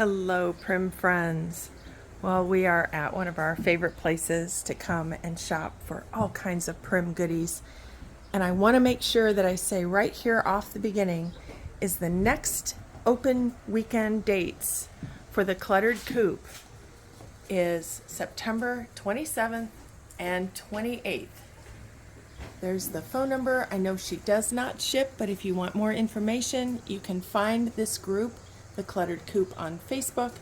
Hello, Prim friends. Well, we are at one of our favorite places to come and shop for all kinds of Prim goodies. And I want to make sure that I say right here off the beginning is the next open weekend dates for the Cluttered Coop is September 27th and 28th. There's the phone number. I know she does not ship, but if you want more information, you can find this group, the Cluttered Coop, on Facebook,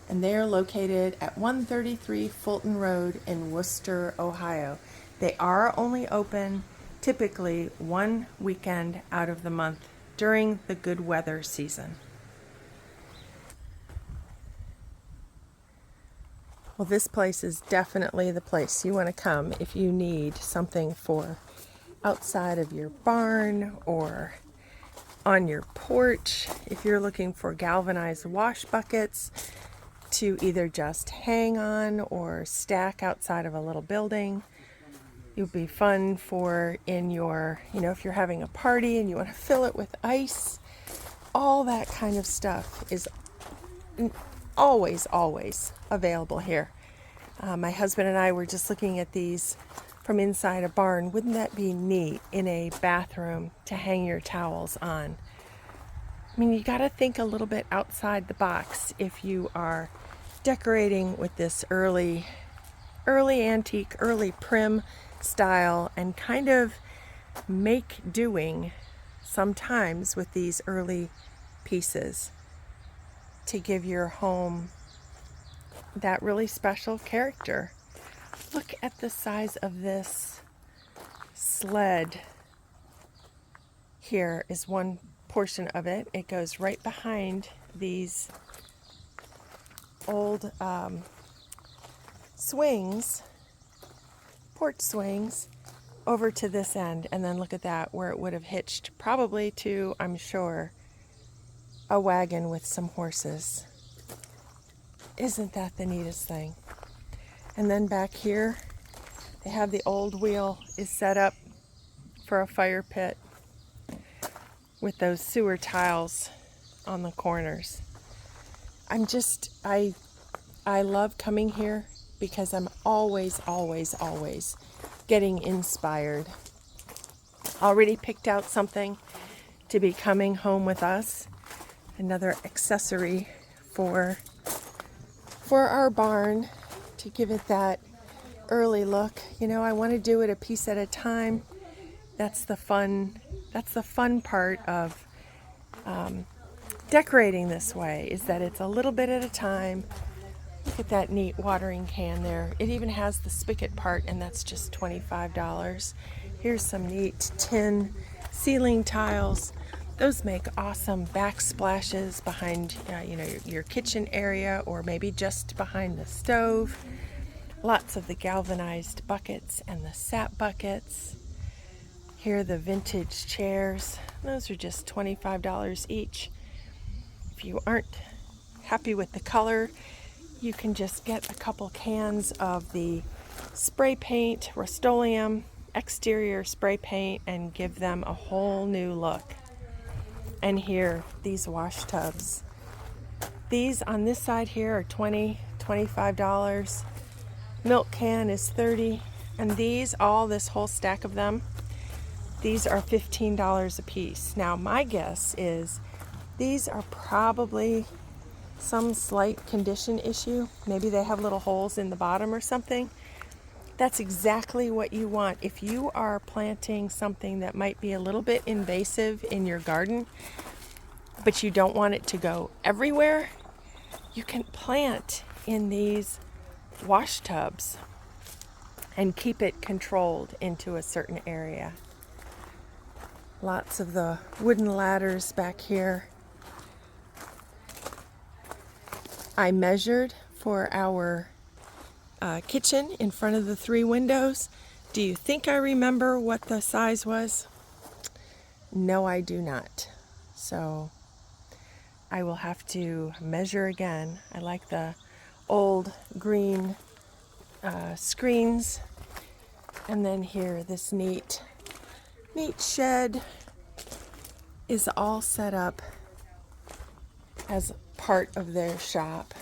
and they are located at 133 Fulton Road in Wooster, Ohio. They are only open typically one weekend out of the month during the good weather season. Well, this place is definitely the place you want to come if you need something for outside of your barn or on your porch. If you're looking for galvanized wash buckets to either just hang on or stack outside of a little building, it would be fun for in your, if you're having a party and you want to fill it with ice, all that kind of stuff is always available here. My husband and I were just looking at these from inside a barn. Wouldn't that be neat in a bathroom to hang your towels on? I mean, you got to think a little bit outside the box if you are decorating with this early antique, early prim style, and kind of make doing sometimes with these early pieces to give your home that really special character. Look at the size of this sled. Here is one portion of it. It goes right behind these old swings, porch swings, over to this end. And then look at that, where it would have hitched probably to, I'm sure, a wagon with some horses. Isn't that the neatest thing? And then back here, they have the old wheel is set up for a fire pit with those sewer tiles on the corners. I love coming here because I'm always getting inspired. Already picked out something to be coming home with us. Another accessory for our barn to give it that early look. I want to do it a piece at a time. That's the fun part of decorating this way, is that it's a little bit at a time. Look at that neat watering can there. It even has the spigot part, and that's just $25. Here's some neat tin ceiling tiles. Those make awesome backsplashes behind your kitchen area, or maybe just behind the stove. Lots of the galvanized buckets and the sap buckets. Here are the vintage chairs. Those are just $25 each. If you aren't happy with the color, you can just get a couple cans of the spray paint, Rust-Oleum exterior spray paint, and give them a whole new look. And here, these wash tubs. These on this side here are $20, $25. Milk can is $30. And these, this whole stack of them, these are $15 a piece. Now, my guess is these are probably some slight condition issue. Maybe they have little holes in the bottom or something. That's exactly what you want. If you are planting something that might be a little bit invasive in your garden, but you don't want it to go everywhere, you can plant in these wash tubs and keep it controlled into a certain area. Lots of the wooden ladders back here. I measured for our kitchen in front of the 3 windows. Do you think I remember what the size was? No, I do not. So I will have to measure again. I like the old green screens. And then here, this neat shed is all set up as part of their shop.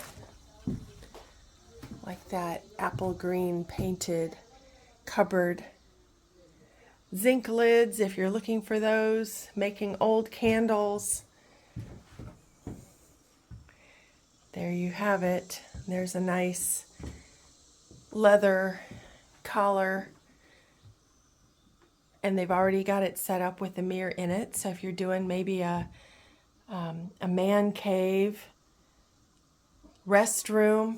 Like that apple green painted cupboard. Zinc lids if you're looking for those. Making old candles. There you have it. There's a nice leather collar. And they've already got it set up with a mirror in it. So if you're doing maybe a man cave, restroom,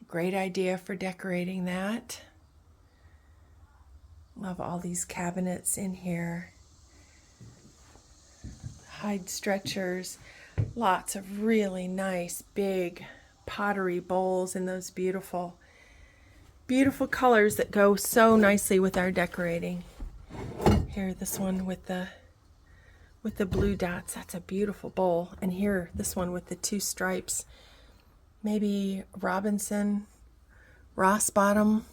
great idea for decorating that. Love all these cabinets in here. Hide stretchers. Lots of really nice big pottery bowls in those beautiful, beautiful colors that go so nicely with our decorating. Here, this one with the blue dots. That's a beautiful bowl. And here, this one with the two stripes. Maybe Robinson Ross bottom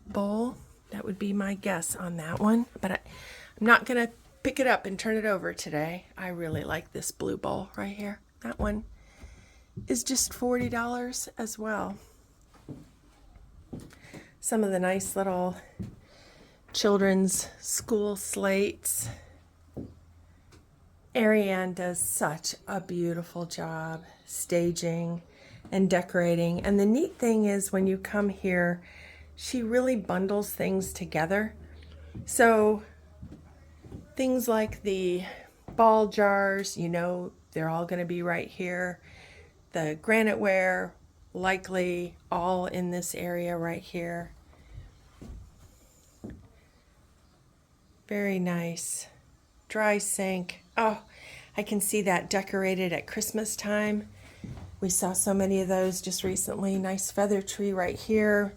bowl. That would be my guess on that one. But I'm not going to pick it up and turn it over today. I really like this blue bowl right here. That one is just $40 as well. Some of the nice little children's school slates. Ariane does such a beautiful job staging and decorating. And the neat thing is when you come here, she really bundles things together. So things like the ball jars, you know, they're all going to be right here. The graniteware, likely all in this area right here. Very nice. Dry sink. Oh, I can see that decorated at Christmas time. We saw so many of those just recently. Nice feather tree right here.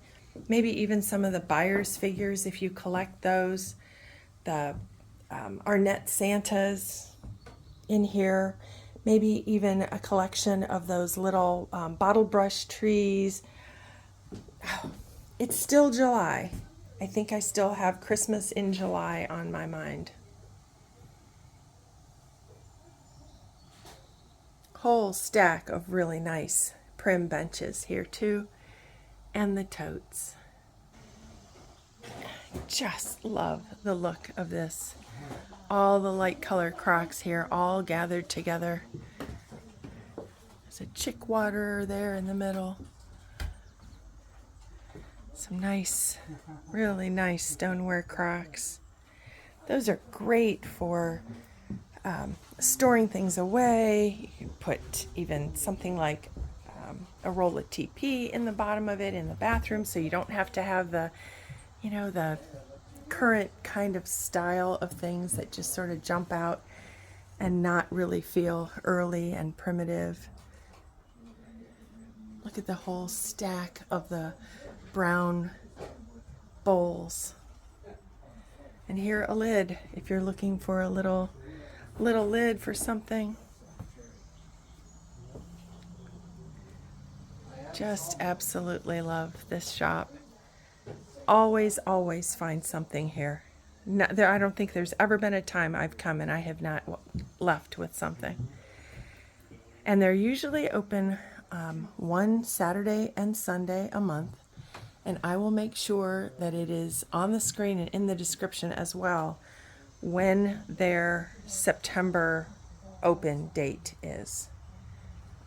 Maybe even some of the buyer's figures if you collect those. The Arnett Santas in here. Maybe even a collection of those little bottle brush trees. Oh, it's still July. I think I still have Christmas in July on my mind. Whole stack of really nice prim benches here too. And the totes. Just love the look of this. All the light color crocks here all gathered together. There's a chick waterer there in the middle. Some nice, really nice stoneware crocks. Those are great for storing things away. You can put even something like a roll of TP in the bottom of it in the bathroom, so you don't have to have the, you know, the current kind of style of things that just sort of jump out and not really feel early and primitive. Look at the whole stack of the brown bowls. And here a lid if you're looking for a little lid for something. Just absolutely love this shop. Always find something here. No, I don't think there's ever been a time I've come and I have not left with something. And they're usually open one Saturday and Sunday a month. And I will make sure that it is on the screen and in the description as well when their September open date is.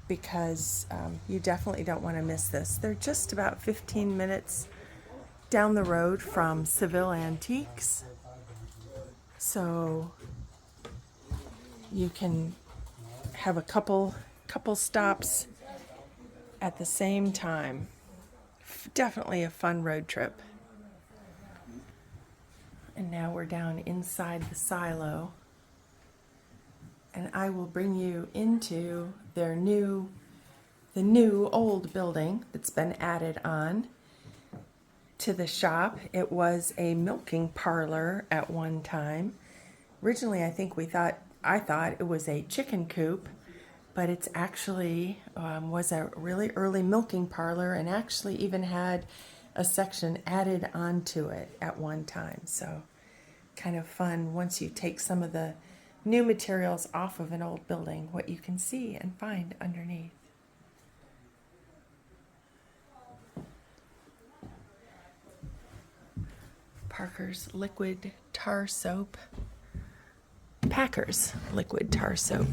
Because you definitely don't want to miss this. They're just about 15 minutes down the road from Seville Antiques. So you can have a couple stops at the same time. Definitely a fun road trip. And now we're down inside the silo. And I will bring you into their the new old building that's been added on to the shop. It was a milking parlor at one time. Originally, I thought it was a chicken coop, but it's actually was a really early milking parlor and actually even had a section added onto it at one time. So kind of fun once you take some of the new materials off of an old building, what you can see and find underneath. Parker's liquid tar soap. Packer's liquid tar soap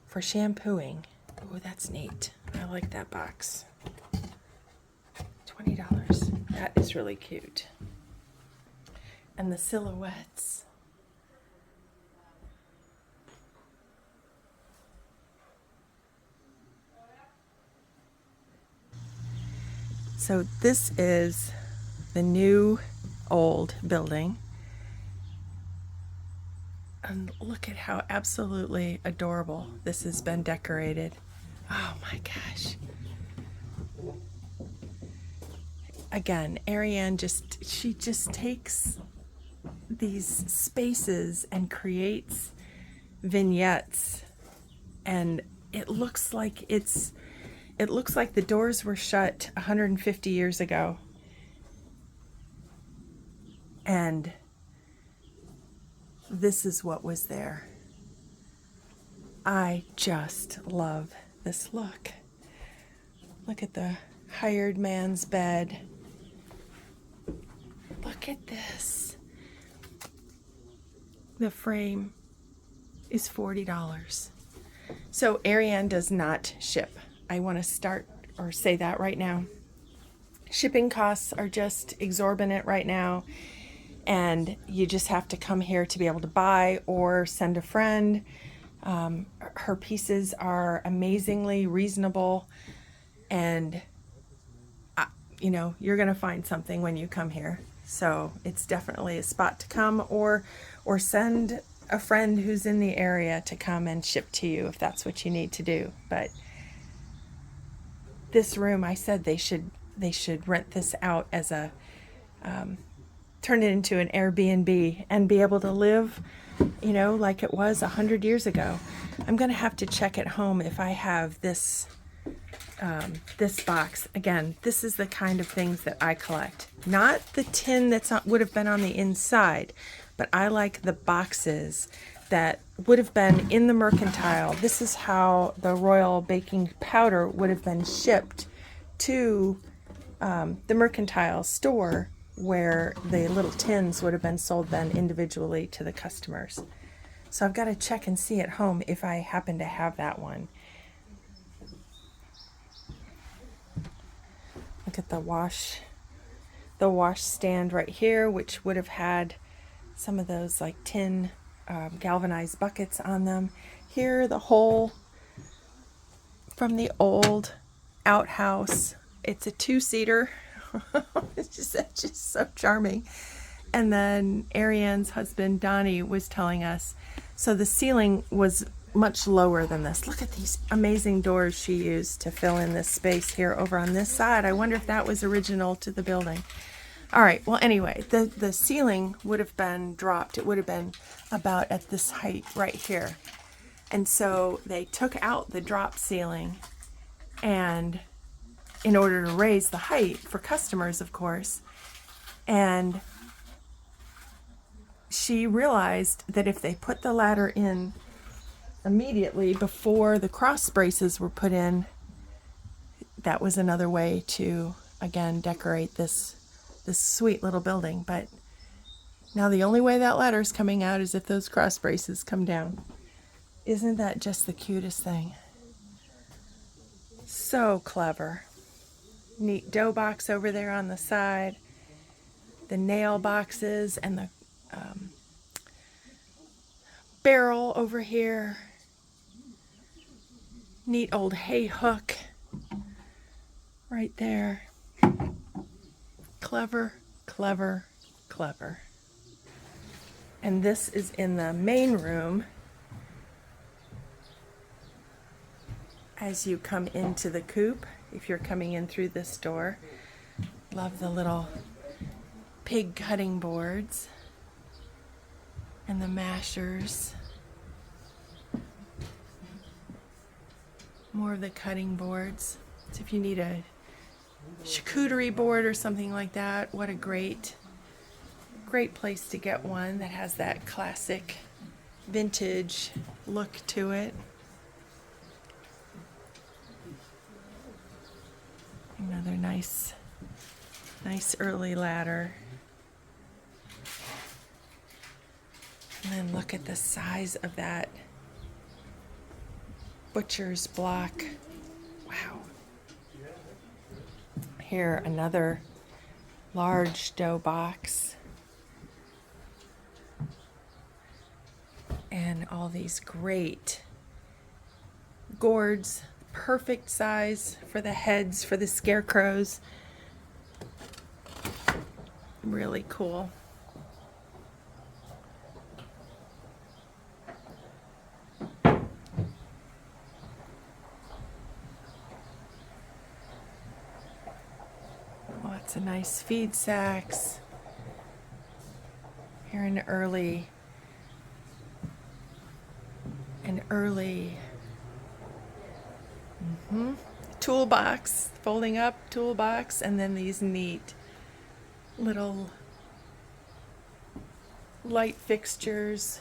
for shampooing. Oh, that's neat. I like that box. $20. That is really cute. And the silhouettes. So this is the new old building. And look at how absolutely adorable this has been decorated. Oh my gosh. Again, Ariane she just takes these spaces and creates vignettes, and it looks like the doors were shut 150 years ago. And this is what was there. I just love this look. Look at the hired man's bed. Look at this. The frame is $40. So Ariane does not ship. I want to start or say that right now. Shipping costs are just exorbitant right now, and you just have to come here to be able to buy or send a friend. Her pieces are amazingly reasonable, and you're going to find something when you come here. So it's definitely a spot to come, or send a friend who's in the area to come and ship to you if that's what you need to do. But this room, I said they should rent this out as a turn it into an Airbnb and be able to live, like it was 100 years ago. I'm going to have to check at home if I have this box. Again, this is the kind of things that I collect. Not the tin would have been on the inside, but I like the boxes that would have been in the mercantile. This is how the royal baking powder would have been shipped to the mercantile store, where the little tins would have been sold then individually to the customers. So I've got to check and see at home if I happen to have that one. Look at the wash stand right here, which would have had some of those like tin galvanized buckets on them. Here, the hole from the old outhouse. It's a 2-seater. It's just so charming. And then Ariane's husband, Donnie, was telling us, so the ceiling was much lower than this. Look at these amazing doors she used to fill in this space here over on this side. I wonder if that was original to the building. All right, well, anyway, the ceiling would have been dropped. It would have been about at this height right here. And so they took out the drop ceiling, and in order to raise the height for customers, of course. And she realized that if they put the ladder in immediately before the cross braces were put in, that was another way to, again, decorate this sweet little building. But now the only way that ladder is coming out is if those cross braces come down. Isn't that just the cutest thing? So clever. Neat dough box over there on the side, the nail boxes, and the barrel over here. Neat old hay hook right there. Clever, clever, clever. And this is in the main room as you come into the coop. If you're coming in through this door, love the little pig cutting boards and the mashers. More of the cutting boards. So if you need a charcuterie board or something like that, what a great place to get one that has that classic vintage look to it. Another nice early ladder. And then look at the size of that butcher's block. Wow. Here, another large dough box. And all these great gourds, perfect size for the heads, for the scarecrows. Really cool. Lots of nice feed sacks. Here an early toolbox, folding up toolbox, and then these neat little light fixtures.